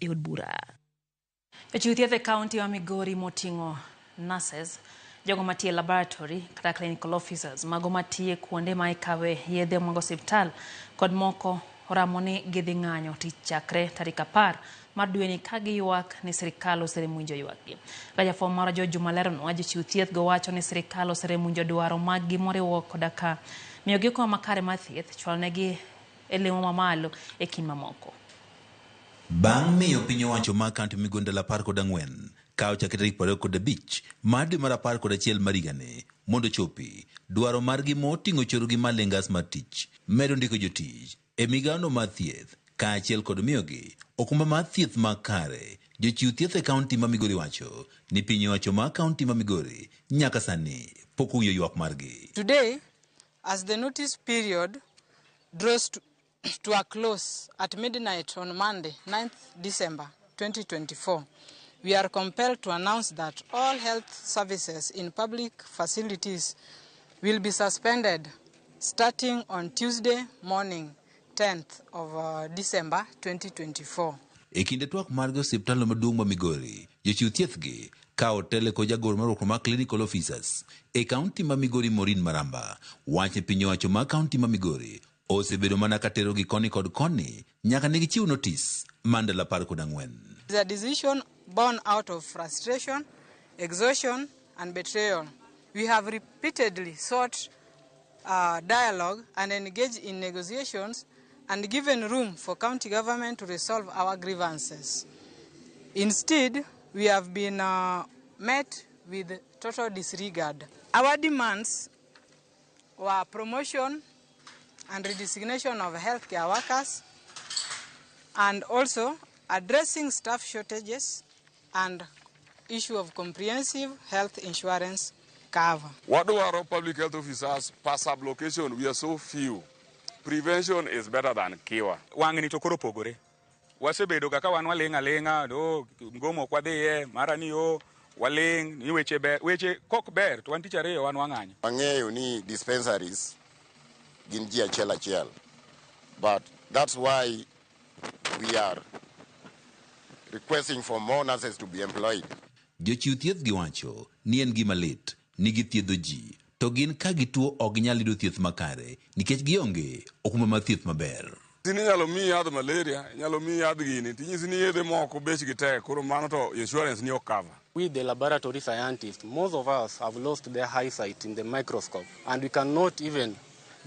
e od bura. Jochiw thieth e kaunti wa Migori moting'o nurses, jogo matie laboratory kata clinical officers, mago matie kuonde ma ikawe yedhe mag osiptal kod moko oramo ni gidhi ng'anyo tich chakre tarik 10 mar dweni ka giywak ni sirikal oseremunjo ywakgi. Jafwambo mar George Juma leronwa jochiw thieth go wacho ni sirikal oseremunjo dwaro maggi moriwo koda ka miyogi kony makare mar thieth, chwalnegi e lemo mamalo e kind mamoko. Bang' miyo piny owacho ma kaunti Migori 14 kawo chakre tarik 25 mar dwe mar 11 mar higani mondo chopi dwaro margi moting'o chorogi malengas mar tich, medo ndiko jotich e migawono mar thieth kaachiel kod miyogi okumba mar thieth makare. Jochiw thieth e kaunti ma Migori wacho ni piny owacho ma kaunti ma Migori nyaka sani pok owinjo ywak margi. Today, as the notice period draws to a close at midnight on Monday, 9th December 2024, we are compelled to announce that all health services in public facilities will be suspended starting on Tuesday morning, 10th of December 2024. E kinde twak margi osiptal maduong' ma Migori, jochiw thiethgi kawo tele ko jagoro marwako ma clinical officers e kaunti ma Migori Maureen Maramba wacho piny owacho ma kaunti ma Migori osebedo mana katero gi koni kod koni nyaka ne gichiw notis Mandela 14. It's a decision born out of frustration, exhaustion, and betrayal. We have repeatedly sought dialogue and engaged in negotiations and given room for county government to resolve our grievances. Instead, we have been met with total disregard. Our demands were promotion and redesignation of healthcare workers, and also addressing staff shortages and issue of comprehensive health insurance cover. What do our public health officers per sub-location? We are so few. Prevention is better than cure. Wangni to koro pogore. Wasebedo kaka wan walenga do ngomo kwa dhiye mara ni yo waleng ni weche kok ber to wanti chare wan wang'anyo. Ang'eyo ni dispensaries gin ji achiel, but that's why we are requesting for more nurses to be employed. Jochiw thieth giwacho ni en gima lit ni githiedho ji to gin ka gituo ok nyal yudo thieth makare nikech gionge okumba mar thieth maber. Tini nyalo mi yadh malaria, nyalo mi yadh gini, tinyisi ni yedhe moko bechgi tek, koro mano to insurance ni ok cover. We, the laboratory scientists, most of us have lost their eyesight in the microscope, and we cannot even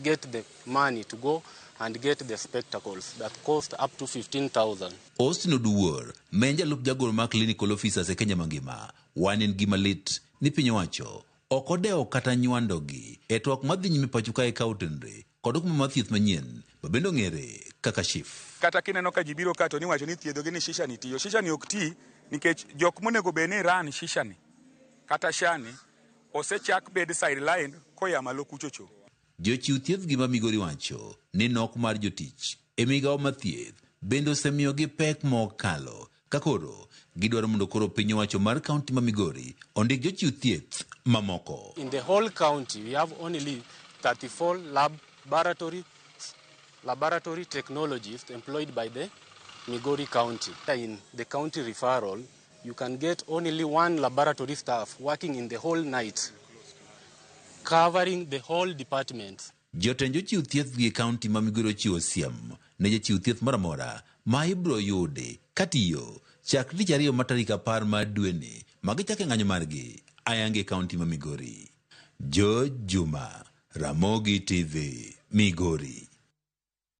get the money to go and get the spectacles that cost up to 15,000. Austin Oduor, menja lup jagoro ma clinical officers e Kenya mangima, wan en gima lit ni piny owacho ok odewo kata nywandogi e twak madhi nyime pacho kae kautendre kod okumba mar thieth manyien mabende ong'ere kaka SHIF. Kata kineno ka jibiro kato ni wacho ni thiedhogi ni shisha ni tiyo. Shisha ni ok ti nikech jok monego bene ran shisha ni kata shani osechak bedside line koya malo kuchocho. Jochiw thieth gi ma Migori wacho ni nok mar jotich e migawo mar thieth bende osemiyogi pek mokalo ka koro gidwaro mondo koro piny owacho mar kaunti ma Migori ondik jochiw thieth mamoko. In the whole county, we have only 34 laboratory technologists employed by the Migori County. In the county referral, you can get only one laboratory staff working in the whole night, covering the whole department. Jotend jochiw thieth gi kaunti ma Migori chiwo siem ne jochiw thieth moramora ma ibro yude katiyo chak tich ariyo mar tarik 10 mar dweni ma gichake ng'anyo margi ayange kaunti ma Migori. George Juma, Ramogi TV, Migori.